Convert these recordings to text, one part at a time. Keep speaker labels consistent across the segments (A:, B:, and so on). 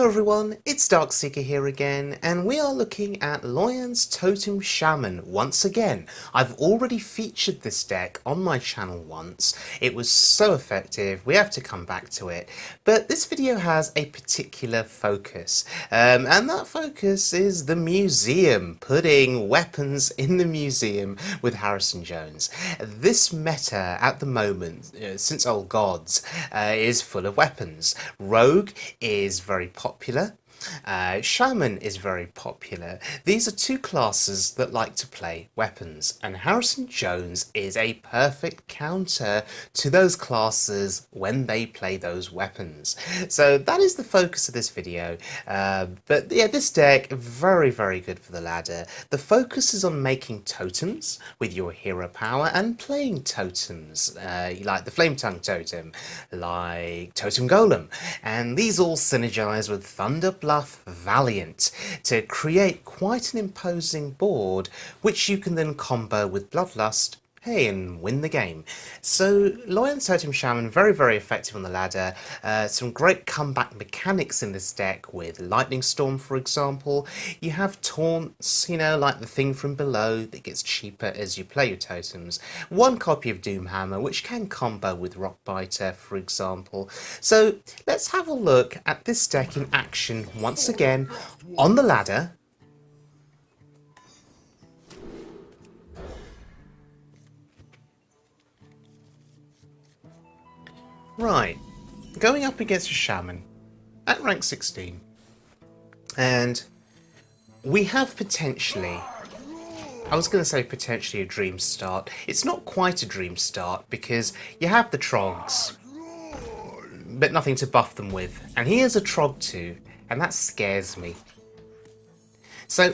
A: Hello everyone, it's Darkseeker here again, and we are looking at Loyan's Totem Shaman once again. I've already featured this deck on my channel once. It was so effective, we have to come back to it. But this video has a particular focus, and that focus is the museum, putting weapons in the museum with Harrison Jones. This meta at the moment, since Old Gods, is full of weapons. Rogue is very popular. Shaman is very popular. These are two classes that like to play weapons, and Harrison Jones is a perfect counter to those classes when they play those weapons. So that is the focus of this video. But yeah, this deck, very, very good for the ladder. The focus is on making totems with your hero power and playing totems, like the Flame Tongue Totem, like Totem Golem, and these all synergize with Thunder Bluff Valiant to create quite an imposing board, which you can then combo with Bloodlust, hey, and win the game. So Loyan's Totem Shaman, very, very effective on the ladder. Some great comeback mechanics in this deck with Lightning Storm, for example. You have taunts, you know, like the thing from below that gets cheaper as you play your totems. One copy of Doomhammer, which can combo with Rockbiter, for example. So let's have a look at this deck in action once again on the ladder. Right, going up against a Shaman at rank 16, and we have potentially, I was going to say potentially a dream start. It's not quite a dream start because you have the Trogs, but nothing to buff them with, and he has a Trog too, and that scares me. So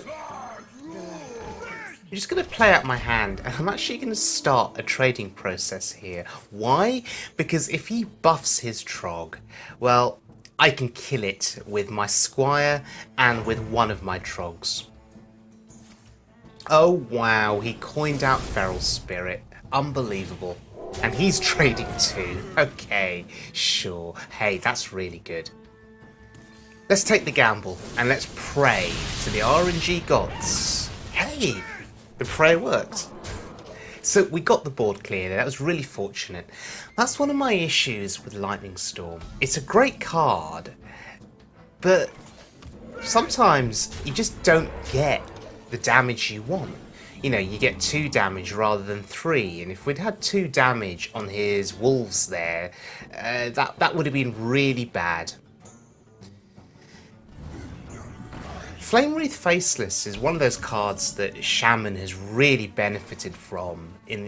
A: I'm just going to play out my hand, and I'm actually going to start a trading process here. Why? Because if he buffs his Trog, well, I can kill it with my Squire and with one of my Trogs. Oh wow, he coined out Feral Spirit. Unbelievable. And he's trading too. Okay, sure. Hey, that's really good. Let's take the gamble, and let's pray to the RNG gods. Hey! The prayer worked. So we got the board clear there. That was really fortunate. That's one of my issues with Lightning Storm. It's a great card, but sometimes you just don't get the damage you want. You know, you get 2 damage rather than 3, and if we'd had 2 damage on his wolves there, that would have been really bad. Flame Wreath Faceless is one of those cards that Shaman has really benefited from in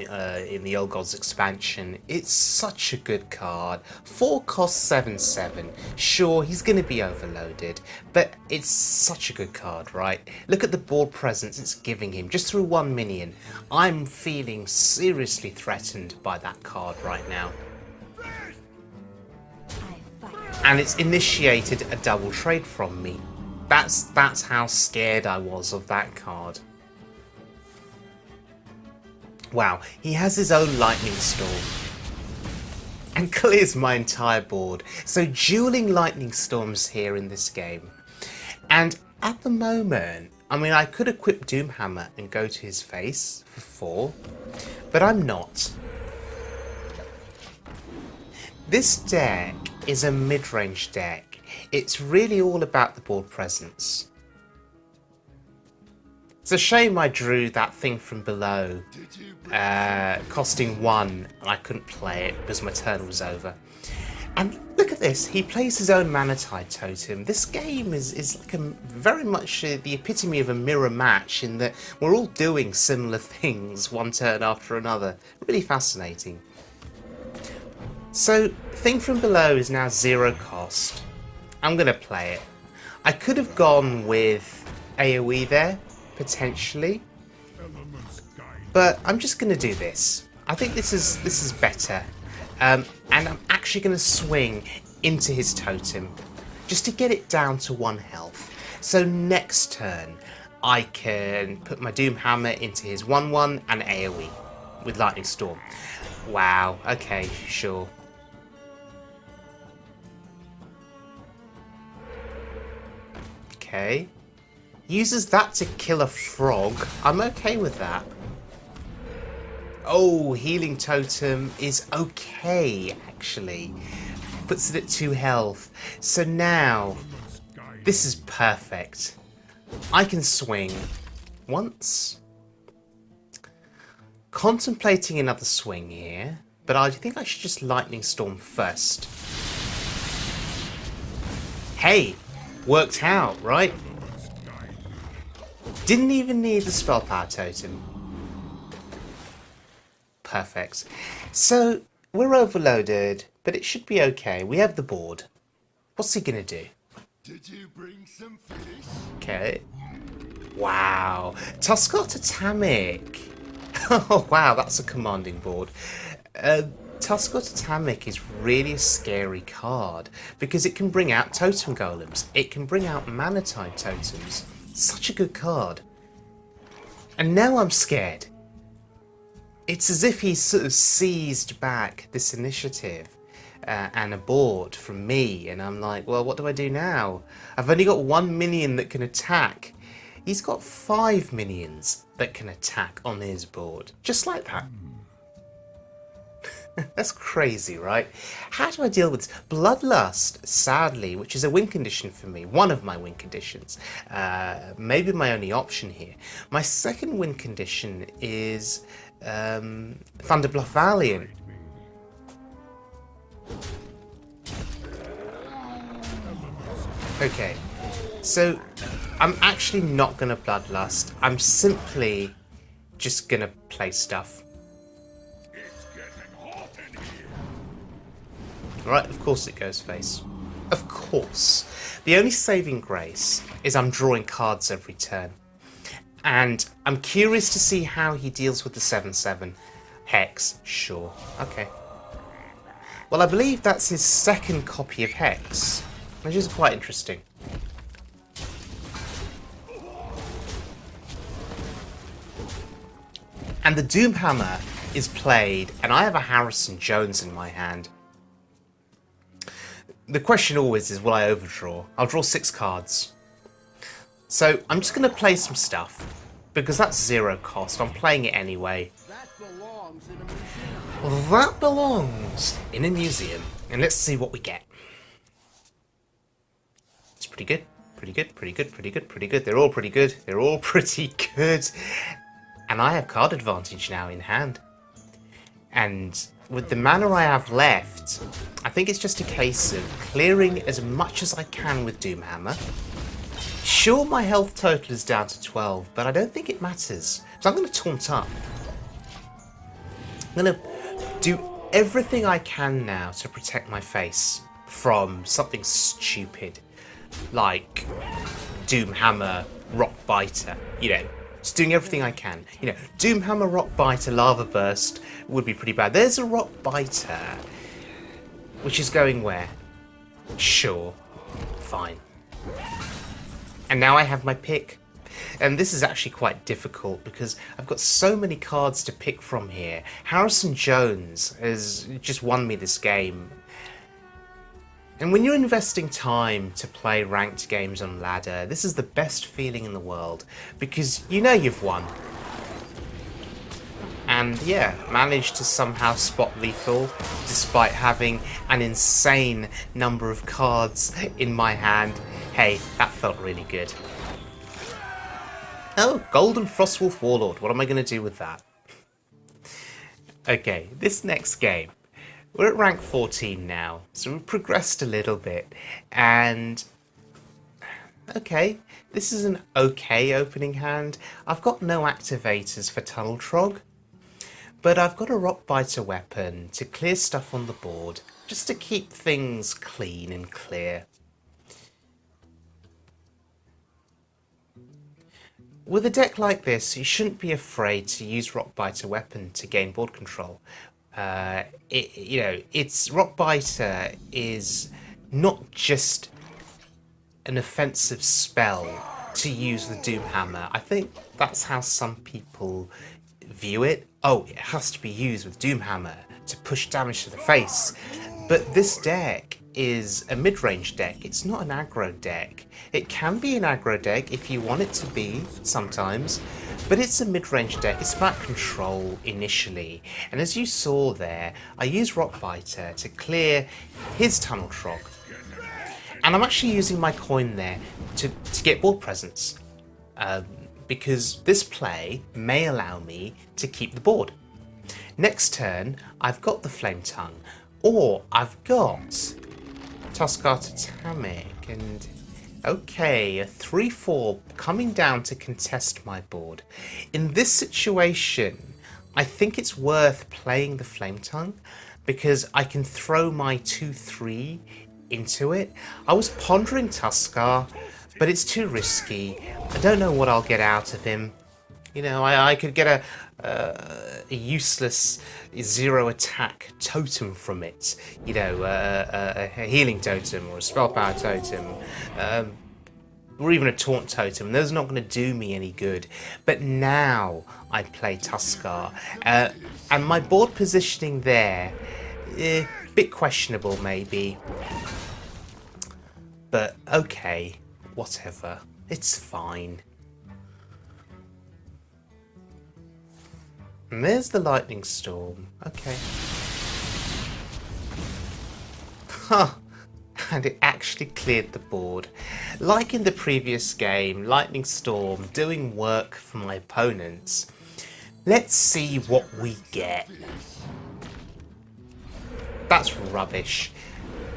A: the Old Gods expansion. It's such a good card. 4 cost 7/7. Sure, he's going to be overloaded, but it's such a good card, right? Look at the board presence it's giving him just through 1 minion. I'm feeling seriously threatened by that card right now. And it's initiated a double trade from me. That's how scared I was of that card. Wow, he has his own Lightning Storm and clears my entire board. So dueling Lightning Storms here in this game. And at the moment, I mean, I could equip Doomhammer and go to his face for 4, but I'm not. This deck is a mid-range deck. It's really all about the board presence. It's a shame I drew that thing from below, costing 1, and I couldn't play it because my turn was over. And look at this, he plays his own Manatide Totem. This game is like very much the epitome of a mirror match in that we're all doing similar things one turn after another. Really fascinating. So, thing from below is now 0 cost. I'm going to play it. I could have gone with AoE there, potentially. But I'm just going to do this. I think this is better. And I'm actually going to swing into his totem, just to get it down to 1 health. So next turn, I can put my Doomhammer into his 1/1 and AoE with Lightning Storm. Wow, okay, sure. Okay. Uses that to kill a frog. I'm okay with that. Oh, healing totem is okay, actually. Puts it at 2 health. So now, this is perfect. I can swing once. Contemplating another swing here, but I think I should just lightning storm first. Hey, worked out, right? Didn't even need the spell power totem. Perfect. So, we're overloaded, but it should be okay. We have the board. What's he gonna do?
B: Did you bring some fish?
A: Okay. Wow. Tuskarr Totemic. Oh, wow, that's a commanding board. Tuskarr Totemic is really a scary card because it can bring out totem golems. It can bring out Manatide totems. Such a good card. And now I'm scared. It's as if he's sort of seized back this initiative and a board from me, and I'm like, well, what do I do now? I've only got 1 minion that can attack. He's got 5 minions that can attack on his board. Just like that. That's crazy, right? How do I deal with this? Bloodlust, sadly, which is a win condition for me. One of my win conditions. Maybe my only option here. My second win condition is Thunderbluff Valiant. Okay, so I'm actually not going to Bloodlust. I'm simply just going to play stuff. Right, of course it goes face. Of course. The only saving grace is I'm drawing cards every turn. And I'm curious to see how he deals with the 7/7. Hex, sure. Okay. Well, I believe that's his second copy of Hex, which is quite interesting. And the Doomhammer is played, and I have a Harrison Jones in my hand. The question always is, will I overdraw? I'll draw 6 cards. So I'm just going to play some stuff, because that's 0 cost. I'm playing it anyway.
B: That belongs in a museum.
A: Well, that belongs in a museum. And let's see what we get. It's pretty good. Pretty good, pretty good, pretty good, pretty good. They're all pretty good. They're all pretty good. And I have card advantage now in hand. And with the mana I have left, I think it's just a case of clearing as much as I can with Doomhammer. Sure, my health total is down to 12, but I don't think it matters. So I'm going to taunt up. I'm going to do everything I can now to protect my face from something stupid like Doomhammer, Rock Biter, you know. Just doing everything I can. You know, Doomhammer, Rock Biter, Lava Burst would be pretty bad. There's a Rock Biter, which is going where? Sure. Fine. And now I have my pick. And this is actually quite difficult because I've got so many cards to pick from here. Harrison Jones has just won me this game. And when you're investing time to play ranked games on ladder, this is the best feeling in the world because you know you've won. And yeah, managed to somehow spot lethal despite having an insane number of cards in my hand. Hey, that felt really good. Oh, Golden Frostwolf Warlord. What am I going to do with that? Okay, this next game. We're at rank 14 now, so we've progressed a little bit, and okay, this is an okay opening hand. I've got no activators for Tunnel Trog, but I've got a Rock Biter weapon to clear stuff on the board, just to keep things clean and clear. With a deck like this, you shouldn't be afraid to use Rock Biter weapon to gain board control. It's Rock Biter is not just an offensive spell to use with Doomhammer. I think that's how some people view it. Oh, it has to be used with Doomhammer to push damage to the face. But this deck is a mid-range deck. It's not an aggro deck. It can be an aggro deck if you want it to be sometimes, but it's a mid-range deck. It's about control initially. And as you saw there, I used Rockbiter to clear his Tunnel Trog. And I'm actually using my coin there to get board presence. Because this play may allow me to keep the board. Next turn, I've got the Flame Tongue, or I've got Tuskar Totemic, and okay, a 3/4 coming down to contest my board. In this situation, I think it's worth playing the Flame Tongue because I can throw my 2/3 into it. I was pondering Tuskar, but it's too risky. I don't know what I'll get out of him. You know, I could get a useless 0 attack totem from it. You know, a healing totem or a spell power totem. Or even a taunt totem. Those are not going to do me any good. But now I play Tuskar. And my board positioning there, bit questionable maybe. But okay, whatever. It's fine. And there's the lightning storm. Okay. Huh. And it actually cleared the board. Like in the previous game, lightning storm doing work for my opponents. Let's see what we get. That's rubbish.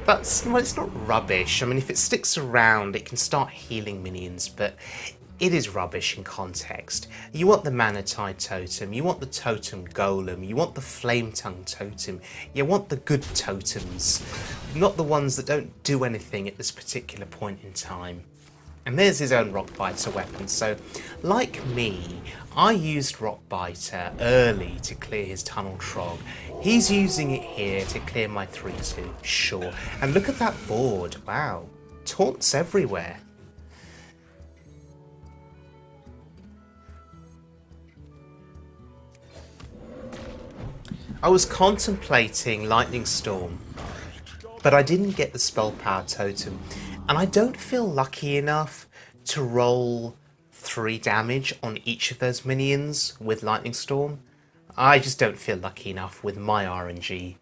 A: Well, it's not rubbish. I mean, if it sticks around, it can start healing minions, but it is rubbish in context. You want the Mana Tide Totem, you want the Totem Golem, you want the Flame Tongue Totem, you want the good totems, not the ones that don't do anything at this particular point in time. And there's his own Rockbiter weapon, so like me, I used Rockbiter early to clear his Tunnel Trog. He's using it here to clear my 3/2, sure. And look at that board, wow, taunts everywhere. I was contemplating Lightning Storm, but I didn't get the Spell Power Totem, and I don't feel lucky enough to roll 3 damage on each of those minions with Lightning Storm. I just don't feel lucky enough with my RNG.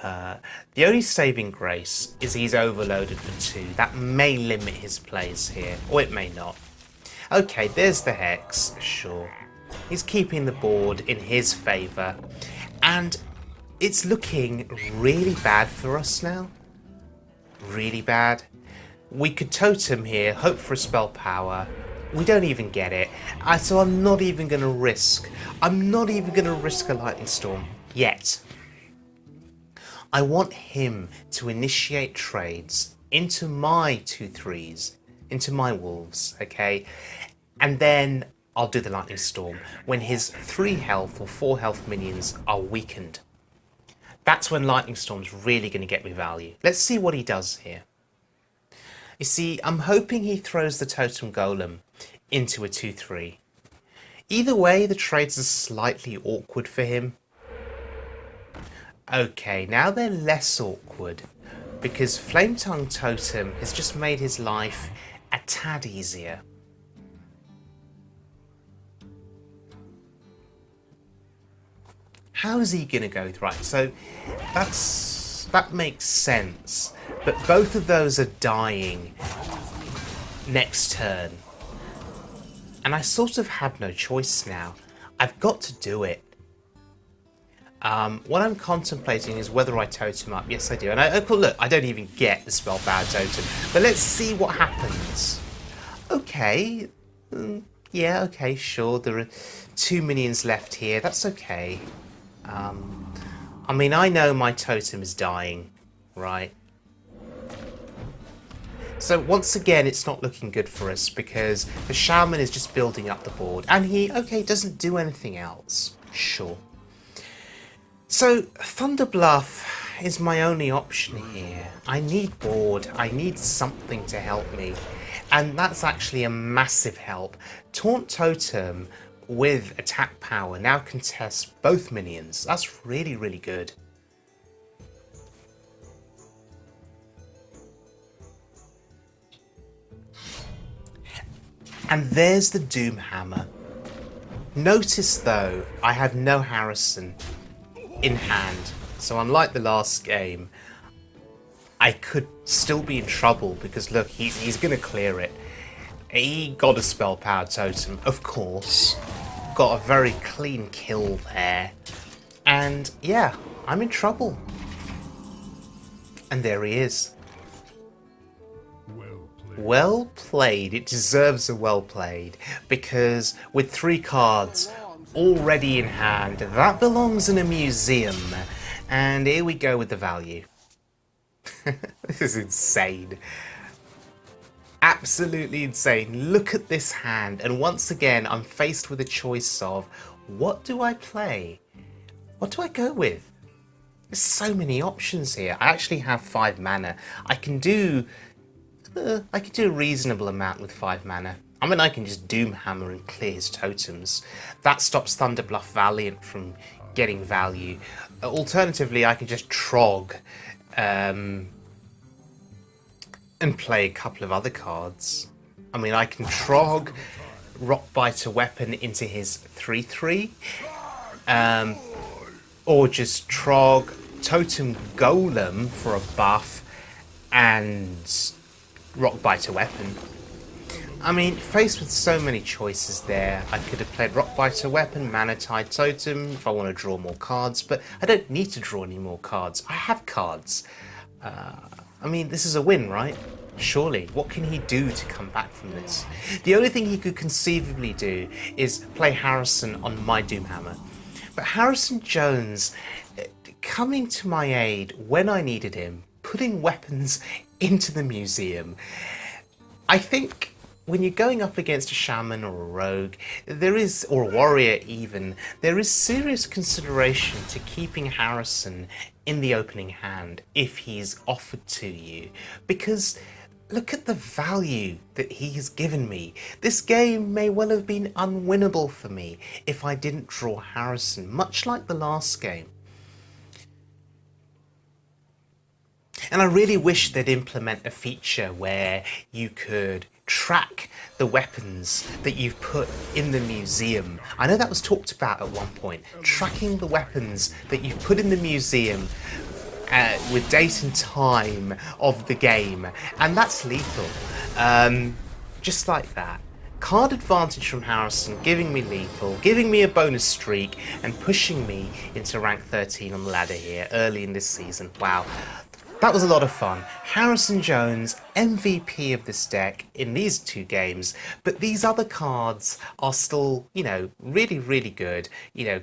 A: The only saving grace is he's overloaded for 2. That may limit his plays here, or it may not. Okay, there's the Hex, sure. He's keeping the board in his favour. And it's looking really bad for us now. Really bad. We could totem here, hope for a spell power. We don't even get it. So I'm not even going to risk. I'm not even going to risk a lightning storm yet. I want him to initiate trades into my 2/3s, into my wolves, okay? And then I'll do the lightning storm when his 3 health or 4 health minions are weakened. That's when lightning storm's really going to get me value. Let's see what he does here. You see, I'm hoping he throws the Totem Golem into a 2/3. Either way, the trades are slightly awkward for him. Okay, now they're less awkward because Flame Tongue Totem has just made his life a tad easier. How is he going to go? Right, so that makes sense. But both of those are dying next turn. And I sort of have no choice now. I've got to do it. What I'm contemplating is whether I totem up. Yes, I do. And look, I don't even get the Spellbound Totem. But let's see what happens. Okay. Yeah, okay, sure. There are 2 minions left here. That's okay. I mean, I know my totem is dying, right? So once again, it's not looking good for us because the Shaman is just building up the board. And he, okay, doesn't do anything else. Sure. So Thunder Bluff is my only option here. I need board. I need something to help me. And that's actually a massive help. Taunt Totem with attack power now contests both minions. That's really, really good. And there's the Doomhammer. Notice though, I have no Harrison in hand, so unlike the last game, I could still be in trouble because look, he's gonna clear it. He got a spell power totem, of course. Got a very clean kill there. And yeah, I'm in trouble. And there he is. Well played. It deserves a well played. Because with 3 cards already in hand, that belongs in a museum. And here we go with the value. This is insane. Absolutely insane. Look at this hand. And once again, I'm faced with a choice of what do I play? What do I go with? There's so many options here. I actually have 5 mana. I can do a reasonable amount with 5 mana. I mean, I can just Doomhammer and clear his totems. That stops Thunderbluff Valiant from getting value. Alternatively, I can just Trog and play a couple of other cards. I mean, I can Trog Rockbiter Weapon into his 3/3. Or just Trog Totem Golem for a buff and Rockbiter Weapon. I mean, faced with so many choices there, I could have played Rockbiter Weapon, Mana Tide Totem if I want to draw more cards, but I don't need to draw any more cards. I have cards. I mean, this is a win, right? Surely. What can he do to come back from this? The only thing he could conceivably do is play Harrison on my Doomhammer. But Harrison Jones coming to my aid when I needed him, putting weapons into the museum. I think when you're going up against a shaman or a rogue, or a warrior even, there is serious consideration to keeping Harrison in the opening hand if he's offered to you. Because look at the value that he has given me. This game may well have been unwinnable for me if I didn't draw Harrison, much like the last game. And I really wish they'd implement a feature where you could track the weapons that you've put in the museum. I know that was talked about at one point. Tracking the weapons that you've put in the museum with date and time of the game, and that's lethal. Just like that. Card advantage from Harrison, giving me lethal, giving me a bonus streak, and pushing me into rank 13 on the ladder here early in this season. Wow. That was a lot of fun. Harrison Jones, MVP of this deck in these 2 games, but these other cards are still, really, really good.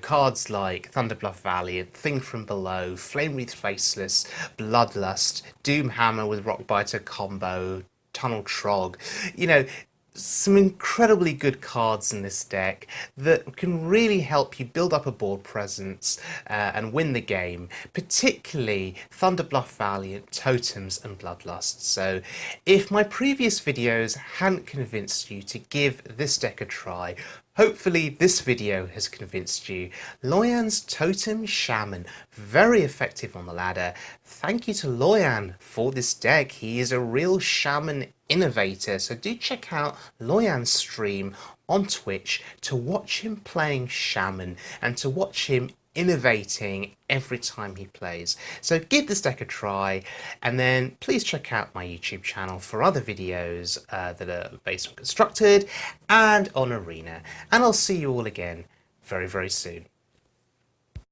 A: Cards like Thunderbluff Valiant, Thing from Below, Flame Wreath Faceless, Bloodlust, Doomhammer with Rockbiter combo, Tunnel Trog. Some incredibly good cards in this deck that can really help you build up a board presence and win the game, particularly Thunderbluff Valiant, Totems and Bloodlust. So if my previous videos hadn't convinced you to give this deck a try, hopefully this video has convinced you. Loyan's Totem Shaman, very effective on the ladder. Thank you to Loyan for this deck. He is a real shaman innovator, so do check out Loyan's stream on Twitch to watch him playing shaman and to watch him innovating every time he plays. So give this deck a try, and then please check out my YouTube channel for other videos that are based on Constructed and on Arena. And I'll see you all again very, very soon.